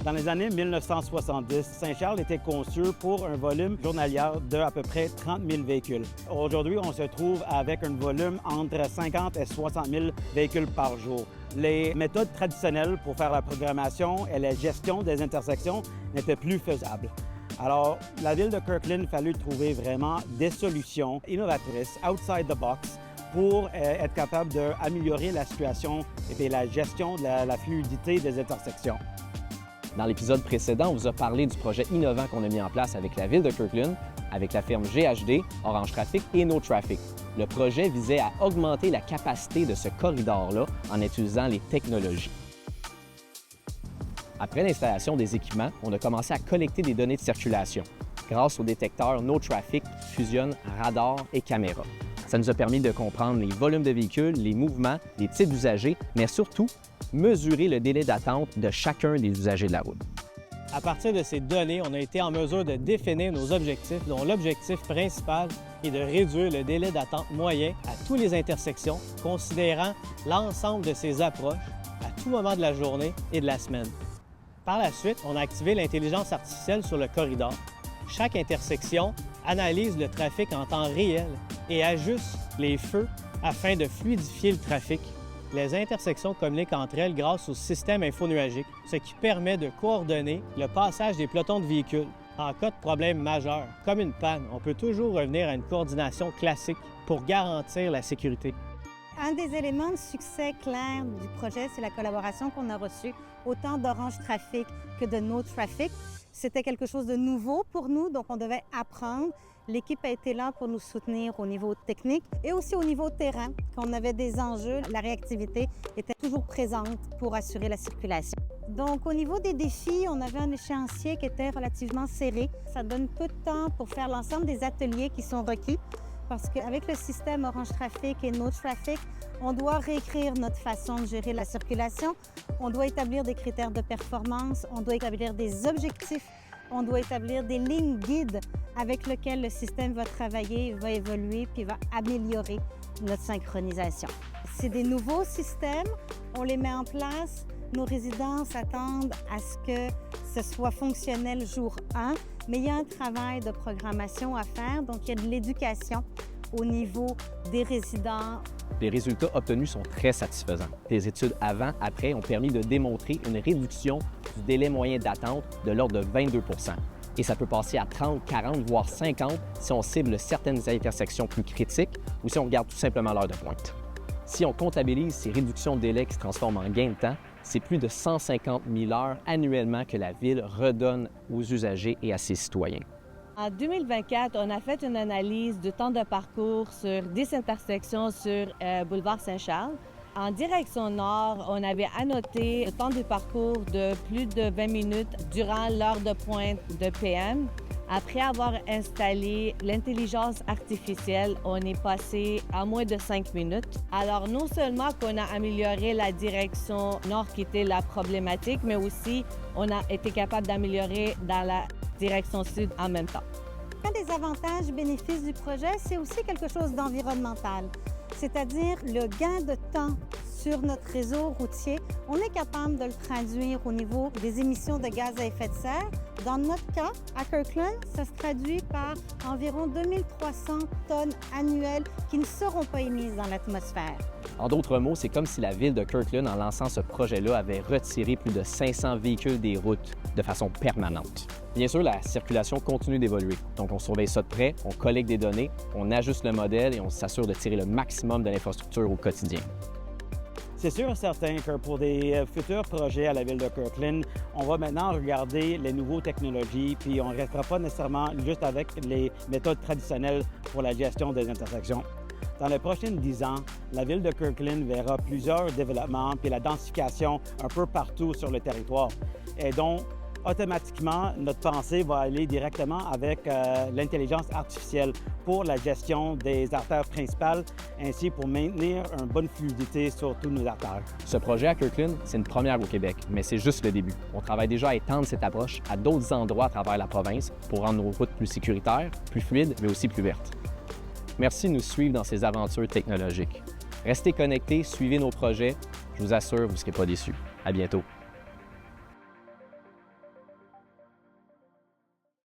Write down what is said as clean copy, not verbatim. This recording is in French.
Dans les années 1970, Saint-Charles était conçu pour un volume journalier de à peu près 30 000 véhicules. Aujourd'hui, on se trouve avec un volume entre 50 et 60 000 véhicules par jour. Les méthodes traditionnelles pour faire la programmation et la gestion des intersections n'étaient plus faisables. Alors, la ville de Kirkland, il fallu trouver vraiment des solutions innovatrices, outside the box, pour être capable d'améliorer la situation et la gestion de la fluidité des intersections. Dans l'épisode précédent, on vous a parlé du projet innovant qu'on a mis en place avec la ville de Kirkland, avec la firme GHD, Orange Traffic et No Traffic. Le projet visait à augmenter la capacité de ce corridor-là en utilisant les technologies. Après l'installation des équipements, on a commencé à collecter des données de circulation grâce au détecteur No Traffic qui fusionne radar et caméra. Ça nous a permis de comprendre les volumes de véhicules, les mouvements, les types d'usagers, mais surtout, mesurer le délai d'attente de chacun des usagers de la route. À partir de ces données, on a été en mesure de définir nos objectifs, dont l'objectif principal est de réduire le délai d'attente moyen à toutes les intersections, considérant l'ensemble de ces approches à tout moment de la journée et de la semaine. Par la suite, on a activé l'intelligence artificielle sur le corridor. Chaque intersection analyse le trafic en temps réel et ajuste les feux afin de fluidifier le trafic. Les intersections communiquent entre elles grâce au système infonuagique, ce qui permet de coordonner le passage des pelotons de véhicules. En cas de problème majeur, comme une panne, on peut toujours revenir à une coordination classique pour garantir la sécurité. Un des éléments de succès clair du projet, c'est la collaboration qu'on a reçue autant d'Orange Traffic que de No Traffic. C'était quelque chose de nouveau pour nous, donc on devait apprendre. L'équipe a été là pour nous soutenir au niveau technique et aussi au niveau terrain. Quand on avait des enjeux, la réactivité était toujours présente pour assurer la circulation. Donc, au niveau des défis, on avait un échéancier qui était relativement serré. Ça donne peu de temps pour faire l'ensemble des ateliers qui sont requis parce qu'avec le système Orange Traffic et No Traffic, on doit réécrire notre façon de gérer la circulation. On doit établir des critères de performance, on doit établir des objectifs, on doit établir des lignes guides avec lesquelles le système va travailler, va évoluer puis va améliorer notre synchronisation. C'est des nouveaux systèmes, on les met en place. Nos résidents s'attendent à ce que ce soit fonctionnel jour 1, mais il y a un travail de programmation à faire, donc il y a de l'éducation au niveau des résidents. Les résultats obtenus sont très satisfaisants. Les études avant-après ont permis de démontrer une réduction du délai moyen d'attente de l'ordre de 22 %. Et ça peut passer à 30, 40, voire 50 si on cible certaines intersections plus critiques ou si on regarde tout simplement l'heure de pointe. Si on comptabilise ces réductions de délai qui se transforment en gain de temps, c'est plus de 150 000 heures annuellement que la Ville redonne aux usagers et à ses citoyens. En 2024, on a fait une analyse du temps de parcours sur 10 intersections sur boulevard Saint-Charles. En direction nord, on avait annoté le temps de parcours de plus de 20 minutes durant l'heure de pointe de PM. Après avoir installé l'intelligence artificielle, on est passé à moins de 5 minutes. Alors, non seulement qu'on a amélioré la direction nord qui était la problématique, mais aussi on a été capable d'améliorer dans la direction sud en même temps. Un des avantages bénéfices du projet, c'est aussi quelque chose d'environnemental, c'est-à-dire le gain de temps sur notre réseau routier. On est capable de le traduire au niveau des émissions de gaz à effet de serre. Dans notre cas, à Kirkland, ça se traduit par environ 2300 tonnes annuelles qui ne seront pas émises dans l'atmosphère. En d'autres mots, c'est comme si la ville de Kirkland, en lançant ce projet-là, avait retiré plus de 500 véhicules des routes de façon permanente. Bien sûr, la circulation continue d'évoluer. Donc, on surveille ça de près, on collecte des données, on ajuste le modèle et on s'assure de tirer le maximum de l'infrastructure au quotidien. C'est sûr et certain que pour des futurs projets à la ville de Kirkland, on va maintenant regarder les nouvelles technologies, puis on ne restera pas nécessairement juste avec les méthodes traditionnelles pour la gestion des intersections. Dans les prochains 10 ans, la ville de Kirkland verra plusieurs développements puis la densification un peu partout sur le territoire. Et donc, automatiquement, notre pensée va aller directement avec l'intelligence artificielle pour la gestion des artères principales, ainsi pour maintenir une bonne fluidité sur tous nos artères. Ce projet à Kirkland, c'est une première au Québec, mais c'est juste le début. On travaille déjà à étendre cette approche à d'autres endroits à travers la province pour rendre nos routes plus sécuritaires, plus fluides, mais aussi plus vertes. Merci de nous suivre dans ces aventures technologiques. Restez connectés, suivez nos projets. Je vous assure, vous ne serez pas déçus. À bientôt.